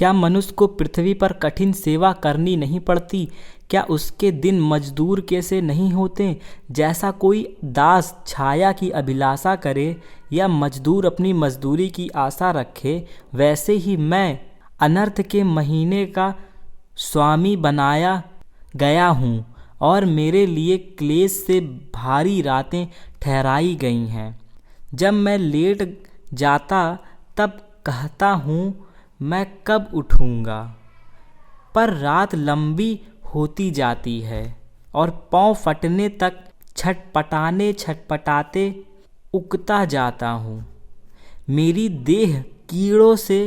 क्या मनुष्य को पृथ्वी पर कठिन सेवा करनी नहीं पड़ती? क्या उसके दिन मजदूर के से नहीं होते? जैसा कोई दास छाया की अभिलाषा करे या मजदूर अपनी मजदूरी की आशा रखे, वैसे ही मैं अनर्थ के महीने का स्वामी बनाया गया हूँ और मेरे लिए क्लेश से भारी रातें ठहराई गई हैं। जब मैं लेट जाता तब कहता हूँ मैं कब उठूँगा, पर रात लंबी होती जाती है और पाँव फटने तक छटपटाते उकता जाता हूँ। मेरी देह कीड़ों से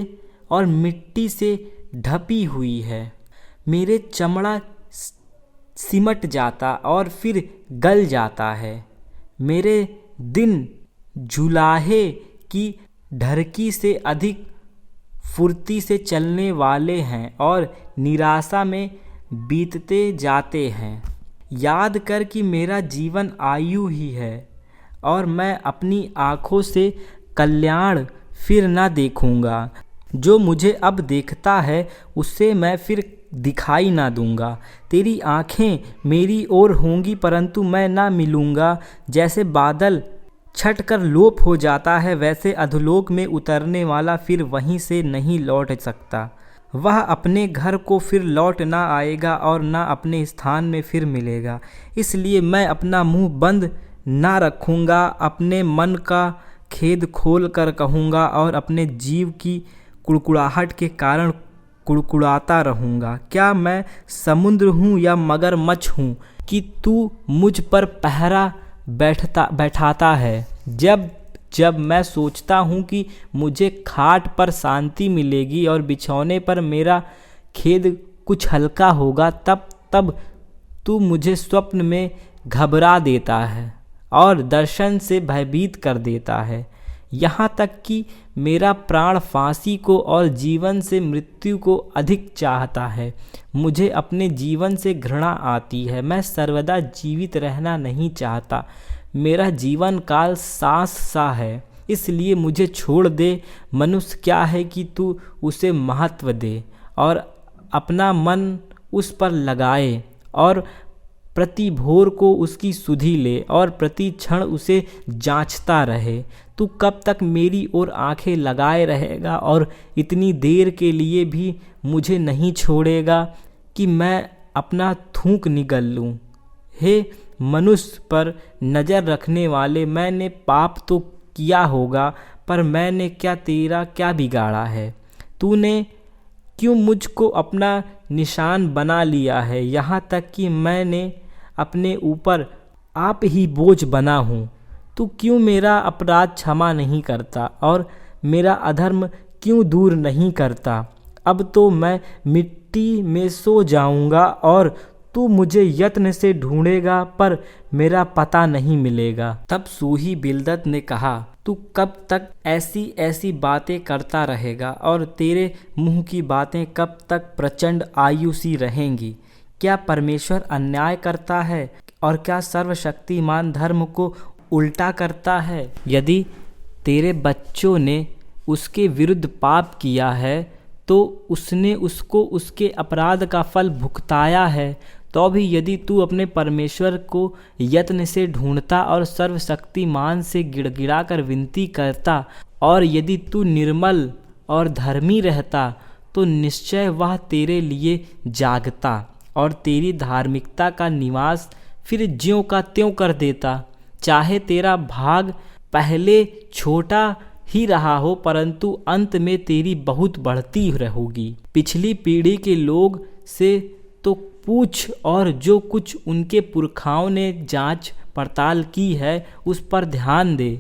और मिट्टी से ढपी हुई है। मेरे चमड़ा सिमट जाता और फिर गल जाता है। मेरे दिन जुलाहे की ढरकी से अधिक फुर्ती से चलने वाले हैं और निराशा में बीतते जाते हैं। याद कर कि मेरा जीवन आयु ही है और मैं अपनी आँखों से कल्याण फिर न देखूँगा। जो मुझे अब देखता है उससे मैं फिर दिखाई ना दूंगा। तेरी आँखें मेरी ओर होंगी परंतु मैं ना मिलूँगा। जैसे बादल छट कर लोप हो जाता है, वैसे अधोलोक में उतरने वाला फिर वहीं से नहीं लौट सकता। वह अपने घर को फिर लौट ना आएगा और ना अपने स्थान में फिर मिलेगा। इसलिए मैं अपना मुंह बंद ना रखूँगा, अपने मन का खेद खोल कर कहूँगा और अपने जीव की कुड़कुड़ाहट के कारण कुड़कुड़ाता रहूँगा। क्या मैं समुद्र हूँ या मगरमच्छ हूँ कि तू मुझ पर पहरा बैठाता है? जब जब मैं सोचता हूँ कि मुझे खाट पर शांति मिलेगी और बिछौने पर मेरा खेद कुछ हल्का होगा, तब तब तू मुझे स्वप्न में घबरा देता है और दर्शन से भयभीत कर देता है। यहाँ तक कि मेरा प्राण फांसी को और जीवन से मृत्यु को अधिक चाहता है। मुझे अपने जीवन से घृणा आती है। मैं सर्वदा जीवित रहना नहीं चाहता। मेरा जीवन काल सांस सा है, इसलिए मुझे छोड़ दे। मनुष्य क्या है कि तू उसे महत्व दे और अपना मन उस पर लगाए और प्रति भोर को उसकी सुधि ले और प्रति क्षण उसे जांचता रहे। तू कब तक मेरी ओर आंखें लगाए रहेगा और इतनी देर के लिए भी मुझे नहीं छोड़ेगा कि मैं अपना थूक निगल लूँ? हे मनुष्य पर नज़र रखने वाले, मैंने पाप तो किया होगा, पर मैंने तेरा क्या बिगाड़ा है? तूने क्यों मुझको अपना निशान बना लिया है? यहाँ तक कि मैंने अपने ऊपर आप ही बोझ बना हूँ। तू क्यों मेरा अपराध क्षमा नहीं करता और मेरा अधर्म क्यों दूर नहीं करता? अब तो मैं मिट्टी में सो जाऊंगा और तू मुझे यत्न से ढूंढेगा पर मेरा पता नहीं मिलेगा। तब सूही बिलदत ने कहा, तू कब तक ऐसी ऐसी बातें करता रहेगा और तेरे मुंह की बातें कब तक प्रचंड आयु सी रहेंगी? क्या परमेश्वर अन्याय करता है और क्या सर्वशक्तिमान धर्म को उल्टा करता है? यदि तेरे बच्चों ने उसके विरुद्ध पाप किया है तो उसने उसको उसके अपराध का फल भुगताया है। तो भी यदि तू अपने परमेश्वर को यत्न से ढूंढता और सर्वशक्तिमान से गिड़गिड़ा कर विनती करता और यदि तू निर्मल और धर्मी रहता तो निश्चय वह तेरे लिए जागता और तेरी धार्मिकता का निवास फिर ज्यों का त्यों कर देता। चाहे तेरा भाग पहले छोटा ही रहा हो, परंतु अंत में तेरी बहुत बढ़ती रहोगी। पिछली पीढ़ी के लोग से तो पूछ और जो कुछ उनके पुरखाओं ने जांच पड़ताल की है उस पर ध्यान दे,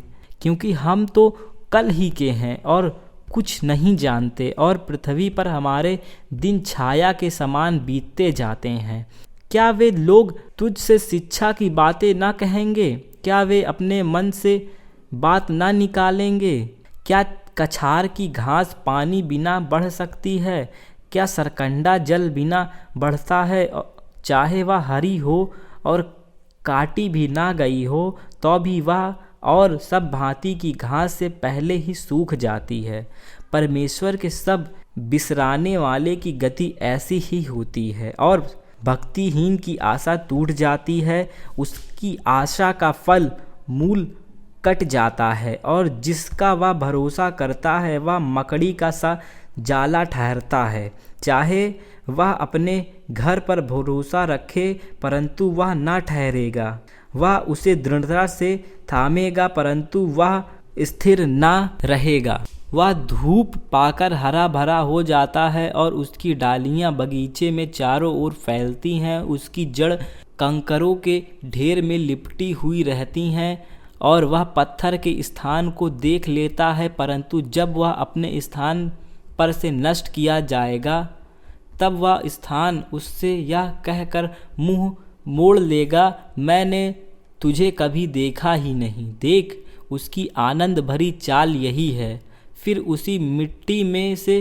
क्योंकि हम तो कल ही के हैं और कुछ नहीं जानते और पृथ्वी पर हमारे दिन छाया के समान बीतते जाते हैं। क्या वे लोग तुझसे शिक्षा की बातें ना कहेंगे? क्या वे अपने मन से बात ना निकालेंगे? क्या कछार की घास पानी बिना बढ़ सकती है? क्या सरकंडा जल बिना बढ़ता है? चाहे वह हरी हो और काटी भी ना गई हो तो भी वह और सब भांति की घास से पहले ही सूख जाती है। परमेश्वर के सब बिसराने वाले की गति ऐसी ही होती है और भक्तिहीन की आशा टूट जाती है। उसकी आशा का फल मूल कट जाता है और जिसका वह भरोसा करता है वह मकड़ी का सा जाला ठहरता है। चाहे वह अपने घर पर भरोसा रखे परंतु वह ना ठहरेगा। वह उसे दृढ़ता से थामेगा परंतु वह स्थिर ना रहेगा। वह धूप पाकर हरा भरा हो जाता है और उसकी डालियां बगीचे में चारों ओर फैलती हैं। उसकी जड़ कंकरों के ढेर में लिपटी हुई रहती हैं और वह पत्थर के स्थान को देख लेता है परंतु जब वह अपने स्थान पर से नष्ट किया जाएगा तब वह स्थान उससे यह कहकर मुंह मोड़ लेगा, मैंने तुझे कभी देखा ही नहीं। देख, उसकी आनंद भरी चाल यही है। फिर उसी मिट्टी में से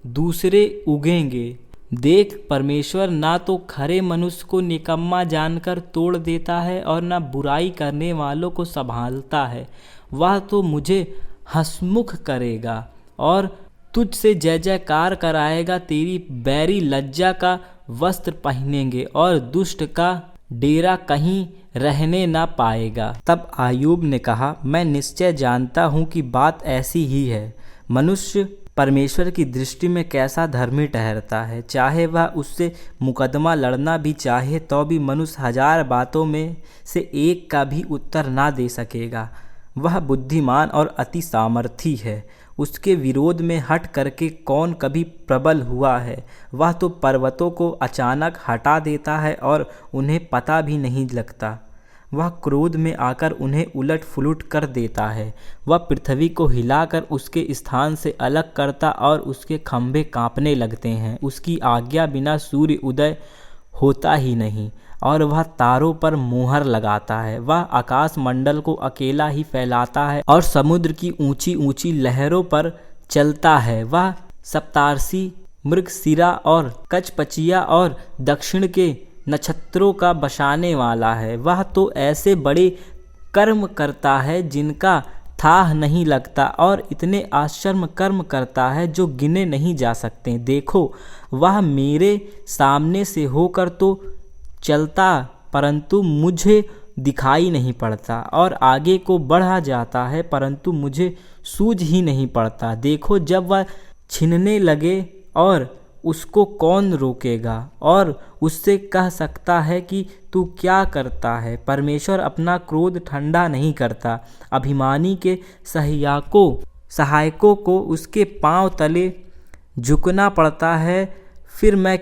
दूसरे उगेंगे। देख, परमेश्वर ना तो खरे मनुष्य को निकम्मा जानकर तोड़ देता है और ना बुराई करने वालों को संभालता है। वह तो मुझे हंसमुख करेगा और तुझसे जय जयकार कराएगा। तेरी बैरी लज्जा का वस्त्र पहनेंगे और दुष्ट का डेरा कहीं रहने ना पाएगा। तब आयूब ने कहा, मैं निश्चय जानता हूँ कि बात ऐसी ही है। मनुष्य परमेश्वर की दृष्टि में कैसा धर्मी ठहरता है। चाहे वह उससे मुकदमा लड़ना भी चाहे तो भी मनुष्य 1000 बातों में से एक का भी उत्तर ना दे सकेगा। वह बुद्धिमान और अति सामर्थी है। उसके विरोध में हट करके कौन कभी प्रबल हुआ है। वह तो पर्वतों को अचानक हटा देता है और उन्हें पता भी नहीं लगता। वह क्रोध में आकर उन्हें उलट फुलट कर देता है। वह पृथ्वी को हिलाकर उसके स्थान से अलग करता और उसके खंभे कांपने लगते हैं। उसकी आज्ञा बिना सूर्य उदय होता ही नहीं और वह तारों पर मुहर लगाता है। वह आकाश मंडल को अकेला ही फैलाता है और समुद्र की ऊंची ऊंची लहरों पर चलता है। वह सप्तार्षि, मृगशिरा और कचपचिया और दक्षिण के नक्षत्रों का बसाने वाला है। वह तो ऐसे बड़े कर्म करता है जिनका थाह नहीं लगता और इतने आश्चर्य कर्म करता है जो गिने नहीं जा सकते। देखो, वह मेरे सामने से होकर तो चलता परंतु मुझे दिखाई नहीं पड़ता और आगे को बढ़ा जाता है परंतु मुझे सूझ ही नहीं पड़ता। देखो, जब वह छिनने लगे और उसको कौन रोकेगा और उससे कह सकता है कि तू क्या करता है। परमेश्वर अपना क्रोध ठंडा नहीं करता। अभिमानी के सहायकों को उसके पांव तले झुकना पड़ता है। फिर मैं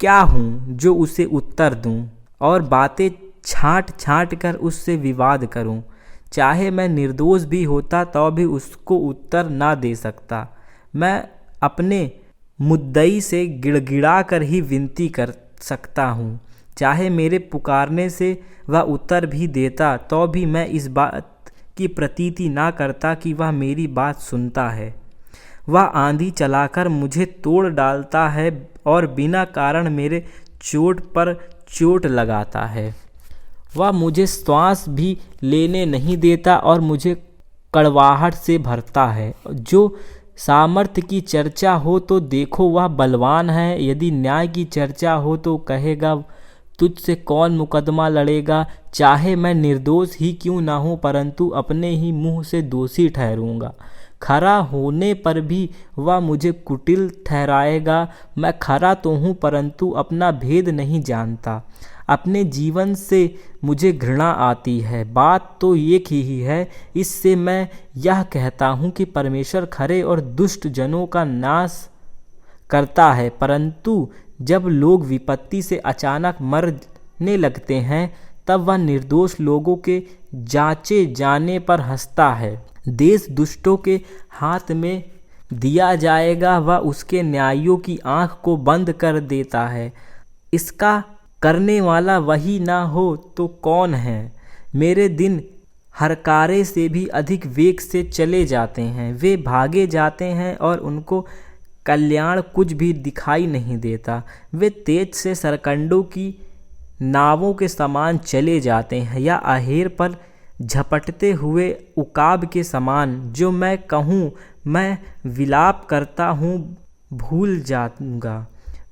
क्या हूँ जो उसे उत्तर दूँ और बातें छांट छांट कर उससे विवाद करूँ। चाहे मैं निर्दोष भी होता तो भी उसको उत्तर ना दे सकता। मैं अपने मुद्दई से गिड़गिड़ा कर ही विनती कर सकता हूँ। चाहे मेरे पुकारने से वह उत्तर भी देता तो भी मैं इस बात की प्रतीति ना करता कि वह मेरी बात सुनता है। वह आंधी चलाकर मुझे तोड़ डालता है और बिना कारण मेरे चोट पर चोट लगाता है। वह मुझे श्वास भी लेने नहीं देता और मुझे कड़वाहट से भरता है। जो सामर्थ्य की चर्चा हो तो देखो वह बलवान है। यदि न्याय की चर्चा हो तो कहेगा तुझसे कौन मुकदमा लड़ेगा। चाहे मैं निर्दोष ही क्यों ना हूँ परंतु अपने ही मुंह से दोषी ठहरूंगा। खरा होने पर भी वह मुझे कुटिल ठहराएगा। मैं खरा तो हूँ परंतु अपना भेद नहीं जानता। अपने जीवन से मुझे घृणा आती है। बात तो एक ही है। इससे मैं यह कहता हूँ कि परमेश्वर खरे और दुष्ट जनों का नाश करता है परंतु जब लोग विपत्ति से अचानक मरने लगते हैं तब वह निर्दोष लोगों के जांचे जाने पर हंसता है। देश दुष्टों के हाथ में दिया जाएगा। वह उसके न्यायियों की आंख को बंद कर देता है। इसका करने वाला वही ना हो तो कौन है। मेरे दिन हरकारे से भी अधिक वेग से चले जाते हैं। वे भागे जाते हैं और उनको कल्याण कुछ भी दिखाई नहीं देता। वे तेज से सरकंडों की नावों के समान चले जाते हैं या आहेर पर झपटते हुए उकाब के समान। जो मैं कहूँ मैं विलाप करता हूँ भूल जाऊंगा।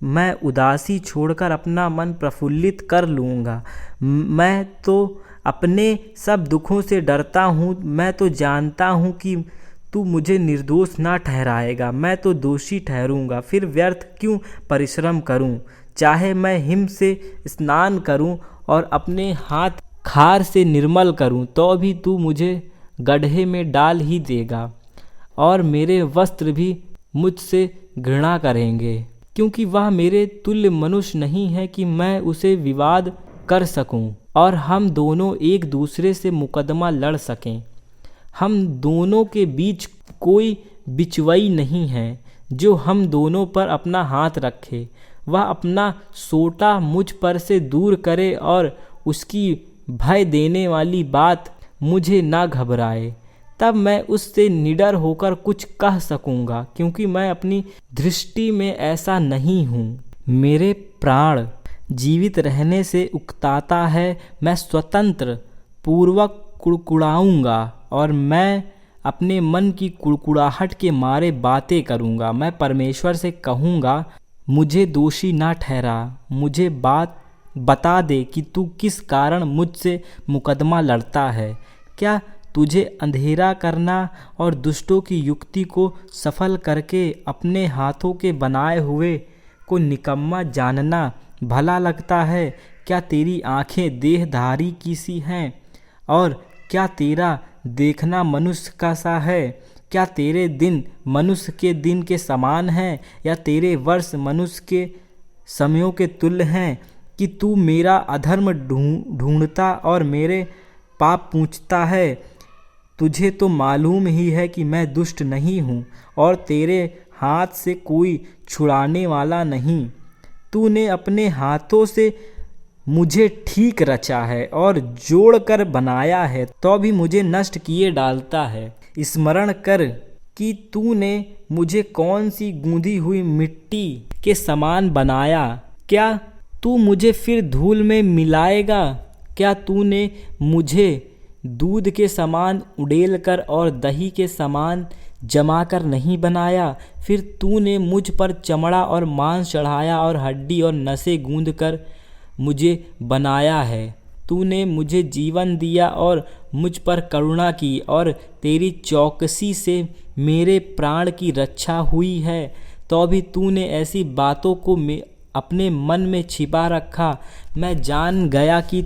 मैं उदासी छोड़कर अपना मन प्रफुल्लित कर लूँगा। मैं तो अपने सब दुखों से डरता हूँ। मैं तो जानता हूँ कि तू मुझे निर्दोष ना ठहराएगा। मैं तो दोषी ठहरूंगा। फिर व्यर्थ क्यों परिश्रम करूँ? चाहे मैं हिम से स्नान करूँ और अपने हाथ खार से निर्मल करूँ, तो भी तू मुझे गड्ढे में डाल ही देगा और मेरे वस्त्र भी मुझसे घृणा करेंगे, क्योंकि वह मेरे तुल्य मनुष्य नहीं है कि मैं उसे विवाद कर सकूं और हम दोनों एक दूसरे से मुकदमा लड़ सकें। हम दोनों के बीच कोई बिचवई नहीं है जो हम दोनों पर अपना हाथ रखे। वह अपना सोटा मुझ पर से दूर करे और उसकी भय देने वाली बात मुझे ना घबराए। तब मैं उससे निडर होकर कुछ कह सकूँगा, क्योंकि मैं अपनी दृष्टि में ऐसा नहीं हूँ। मेरे प्राण जीवित रहने से उकताता है। मैं स्वतंत्र पूर्वक कुड़कुड़ाऊँगा और मैं अपने मन की कुड़कुड़ाहट के मारे बातें करूँगा। मैं परमेश्वर से कहूँगा, मुझे दोषी ना ठहरा। मुझे बात बता दे कि तू किस कारण मुझसे मुकदमा लड़ता है। क्या तुझे अंधेरा करना और दुष्टों की युक्ति को सफल करके अपने हाथों के बनाए हुए को निकम्मा जानना भला लगता है? क्या तेरी आँखें देहधारी की सी हैं और क्या तेरा देखना मनुष्य का सा है? क्या तेरे दिन मनुष्य के दिन के समान हैं या तेरे वर्ष मनुष्य के समयों के तुल्य हैं? कि तू मेरा अधर्म ढूंढता और मेरे पाप पूछता है। तुझे तो मालूम ही है कि मैं दुष्ट नहीं हूँ और तेरे हाथ से कोई छुड़ाने वाला नहीं। तूने अपने हाथों से मुझे ठीक रचा है और जोड़ कर बनाया है, तो भी मुझे नष्ट किए डालता है। स्मरण कर कि तूने मुझे कौन सी गूंदी हुई मिट्टी के समान बनाया। क्या तू मुझे फिर धूल में मिलाएगा? क्या तूने मुझे दूध के समान उड़ेल कर और दही के समान जमा कर नहीं बनाया? फिर तूने मुझ पर चमड़ा और मांस चढ़ाया और हड्डी और नसें गूंद कर मुझे बनाया है। तूने मुझे जीवन दिया और मुझ पर करुणा की और तेरी चौकसी से मेरे प्राण की रक्षा हुई है। तो भी तूने ऐसी बातों को अपने मन में छिपा रखा। मैं जान गया कि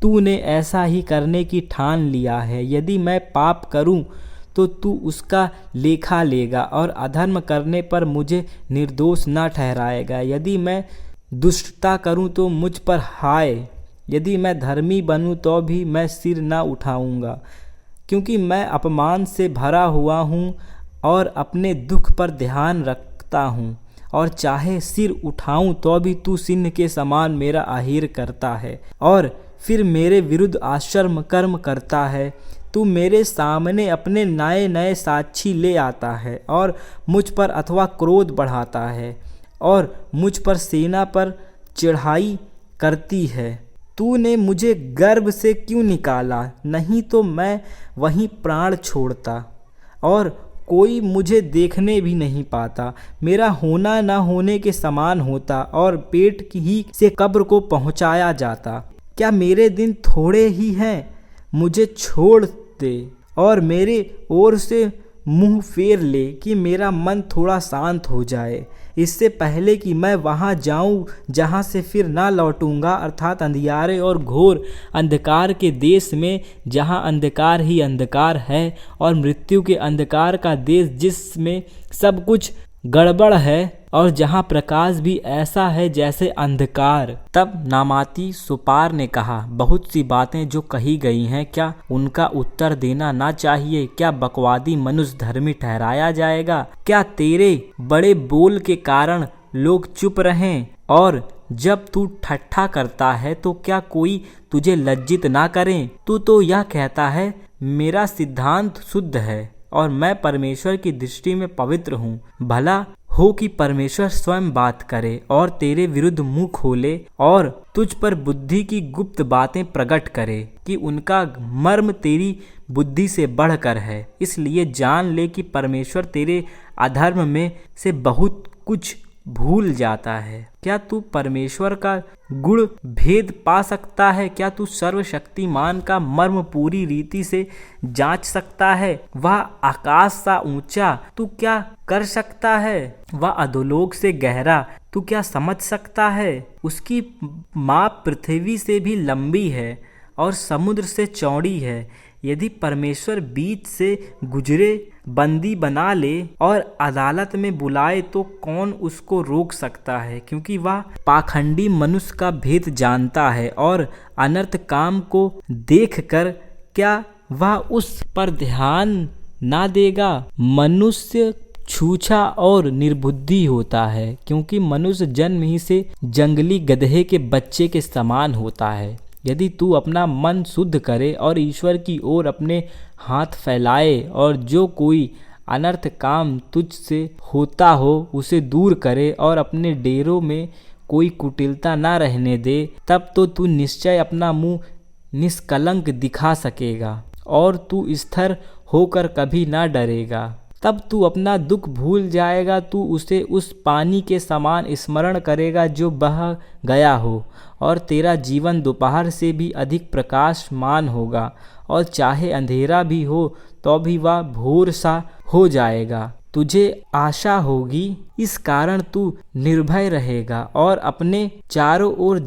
तूने ऐसा ही करने की ठान लिया है। यदि मैं पाप करूं तो तू उसका लेखा लेगा और अधर्म करने पर मुझे निर्दोष ना ठहराएगा। यदि मैं दुष्टता करूं तो मुझ पर हाय। यदि मैं धर्मी बनूं तो भी मैं सिर ना उठाऊंगा, क्योंकि मैं अपमान से भरा हुआ हूं और अपने दुख पर ध्यान रखता हूं। और चाहे सिर उठाऊं तो भी तू सिंह के समान मेरा आहेर करता है और फिर मेरे विरुद्ध आश्चर्य कर्म करता है। तू मेरे सामने अपने नए नए साक्षी ले आता है और मुझ पर अथवा क्रोध बढ़ाता है और मुझ पर सेना पर चढ़ाई करती है। तूने मुझे गर्भ से क्यों निकाला? नहीं तो मैं वहीं प्राण छोड़ता और कोई मुझे देखने भी नहीं पाता। मेरा होना न होने के समान होता और पेट ही से कब्र को पहुंचाया जाता। क्या मेरे दिन थोड़े ही हैं? मुझे छोड़ दे और मेरे ओर से मुंह फेर ले कि मेरा मन थोड़ा शांत हो जाए, इससे पहले कि मैं वहां जाऊं जहां से फिर ना लौटूंगा, अर्थात अंधियारे और घोर अंधकार के देश में, जहां अंधकार ही अंधकार है और मृत्यु के अंधकार का देश जिसमें सब कुछ गड़बड़ है और जहां प्रकाश भी ऐसा है जैसे अंधकार। तब नामाती सुपार ने कहा, बहुत सी बातें जो कही गई हैं, क्या उनका उत्तर देना ना चाहिए? क्या बकवादी मनुष्य धर्मी ठहराया जाएगा? क्या तेरे बड़े बोल के कारण लोग चुप रहें? और जब तू ठट्ठा करता है तो क्या कोई तुझे लज्जित ना करे? तू तो यह कहता है, मेरा सिद्धांत शुद्ध है और मैं परमेश्वर की दृष्टि में पवित्र हूँ। भला हो कि परमेश्वर स्वयं बात करे और तेरे विरुद्ध मुंह खोले और तुझ पर बुद्धि की गुप्त बातें प्रकट करे कि उनका मर्म तेरी बुद्धि से बढ़कर है। इसलिए जान ले कि परमेश्वर तेरे अधर्म में से बहुत कुछ भूल जाता है। क्या तू परमेश्वर का गुण भेद पा सकता है? क्या तू सर्वशक्तिमान का मर्म पूरी रीति से जांच सकता है? वह आकाश सा ऊंचा तू क्या कर सकता है? वह अधोलोक से गहरा तू क्या समझ सकता है? उसकी माप पृथ्वी से भी लंबी है और समुद्र से चौड़ी है। यदि परमेश्वर बीच से गुजरे बंदी बना ले और अदालत में बुलाए तो कौन उसको रोक सकता है? क्योंकि वह पाखंडी मनुष्य का भेद जानता है और अनर्थ काम को देखकर क्या वह उस पर ध्यान ना देगा? मनुष्य छूछा और निर्बुद्धि होता है, क्योंकि मनुष्य जन्म ही से जंगली गधे के बच्चे के समान होता है। यदि तू अपना मन शुद्ध करे और ईश्वर की ओर अपने हाथ फैलाए और जो कोई अनर्थ काम तुझसे होता हो उसे दूर करे और अपने डेरों में कोई कुटिलता ना रहने दे, तब तो तू निश्चय अपना मुंह निष्कलंक दिखा सकेगा और तू स्थिर होकर कभी ना डरेगा। तब तू अपना दुख भूल जाएगा, तू उसे उस पानी के समान स्मरण करेगा जो बह गया हो, और तेरा जीवन दोपहर से भी अधिक प्रकाशमान होगा, और चाहे अंधेरा भी हो तो भी वह भोर सा हो जाएगा। तुझे आशा होगी, इस कारण तू निर्भय रहेगा और अपने चारों ओर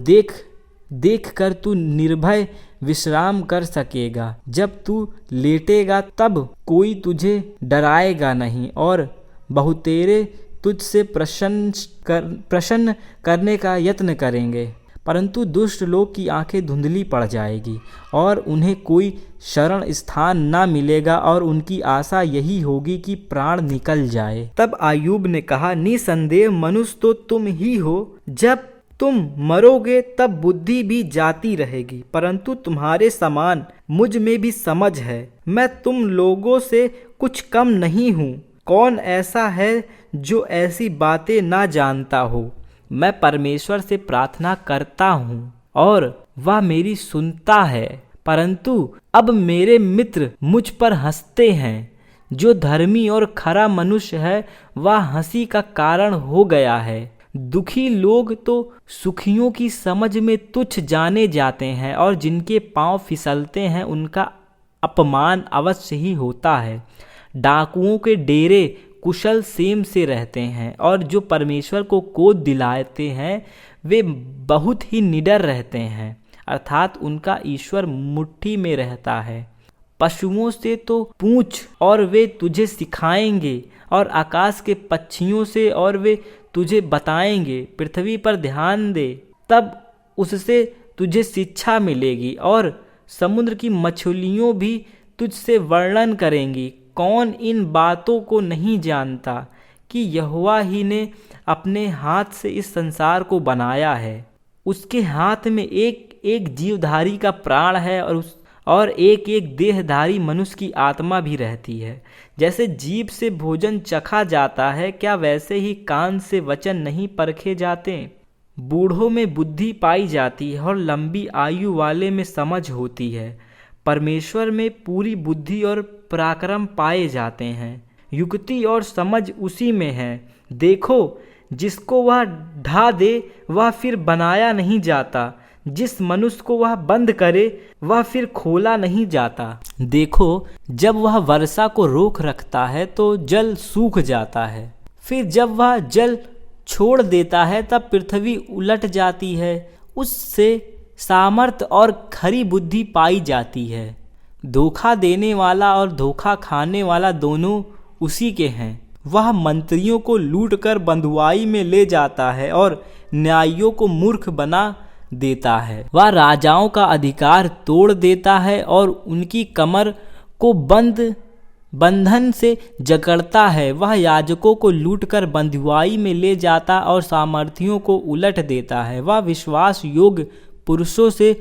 देख कर तू निर्भय विश्राम कर सकेगा। जब तू लेटेगा तब कोई तुझे डराएगा नहीं और बहुतेरे तुझसे प्रसन्न करने का यत्न करेंगे, परंतु दुष्ट लोग की आंखें धुंधली पड़ जाएगी और उन्हें कोई शरण स्थान ना मिलेगा और उनकी आशा यही होगी कि प्राण निकल जाए। तब अय्यूब ने कहा, निसंदेह मनुष्य तो तुम ही हो। जब तुम मरोगे तब बुद्धि भी जाती रहेगी, परंतु तुम्हारे समान मुझ में भी समझ है। मैं तुम लोगों से कुछ कम नहीं हूँ। कौन ऐसा है जो ऐसी बातें ना जानता हो? मैं परमेश्वर से प्रार्थना करता हूँ और वह मेरी सुनता है, परंतु अब मेरे मित्र मुझ पर हंसते हैं। जो धर्मी और खरा मनुष्य है वह हंसी का कारण हो गया है। दुखी लोग तो सुखियों की समझ में तुच्छ जाने जाते हैं और जिनके पांव फिसलते हैं उनका अपमान अवश्य ही होता है। डाकुओं के डेरे कुशल सेम से रहते हैं और जो परमेश्वर को कोद दिलाते हैं वे बहुत ही निडर रहते हैं, अर्थात उनका ईश्वर मुट्ठी में रहता है। पशुओं से तो पूछ और वे तुझे सिखाएंगे, और आकाश के पक्षियों से और वे तुझे बताएंगे। पृथ्वी पर ध्यान दे, तब उससे तुझे शिक्षा मिलेगी, और समुद्र की मछलियों भी तुझसे वर्णन करेंगी। कौन इन बातों को नहीं जानता कि यहोवा ही ने अपने हाथ से इस संसार को बनाया है। उसके हाथ में एक एक जीवधारी का प्राण है और एक एक देहधारी मनुष्य की आत्मा भी रहती है। जैसे जीभ से भोजन चखा जाता है, क्या वैसे ही कान से वचन नहीं परखे जाते? बूढ़ों में बुद्धि पाई जाती है और लंबी आयु वाले में समझ होती है। परमेश्वर में पूरी बुद्धि और पराक्रम पाए जाते हैं। युक्ति और समझ उसी में है। देखो, जिसको वह ढा दे वह फिर बनाया नहीं जाता, जिस मनुष्य को वह बंद करे वह फिर खोला नहीं जाता। देखो, जब वह वर्षा को रोक रखता है तो जल सूख जाता है, फिर जब वह जल छोड़ देता है तब पृथ्वी उलट जाती है। उससे सामर्थ्य और खरी बुद्धि पाई जाती है। धोखा देने वाला और धोखा खाने वाला दोनों उसी के हैं। वह मंत्रियों को लूटकर बंधुआई में ले जाता है और न्यायियों को मूर्ख बना देता है। वह राजाओं का अधिकार तोड़ देता है और उनकी कमर को बंधन से जकड़ता है। वह याजकों को लूटकर बंधुआई में ले जाता और सामर्थियों को उलट देता है। वह विश्वास योग्य पुरुषों से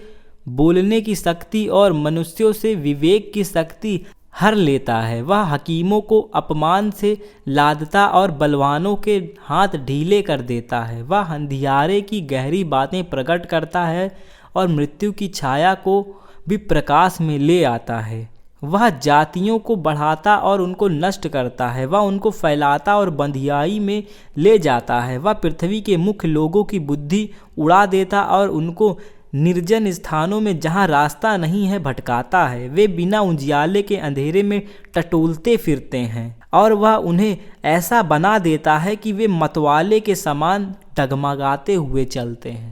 बोलने की शक्ति और मनुष्यों से विवेक की शक्ति हर लेता है। वह हकीमों को अपमान से लादता और बलवानों के हाथ ढीले कर देता है। वह अंधियारे की गहरी बातें प्रकट करता है और मृत्यु की छाया को भी प्रकाश में ले आता है। वह जातियों को बढ़ाता और उनको नष्ट करता है। वह उनको फैलाता और बंधियाई में ले जाता है। वह पृथ्वी के मुख्य लोगों की बुद्धि उड़ा देता और उनको निर्जन स्थानों में जहाँ रास्ता नहीं है भटकाता है। वे बिना उजियाले के अंधेरे में टटोलते फिरते हैं और वह उन्हें ऐसा बना देता है कि वे मतवाले के समान डगमगाते हुए चलते हैं।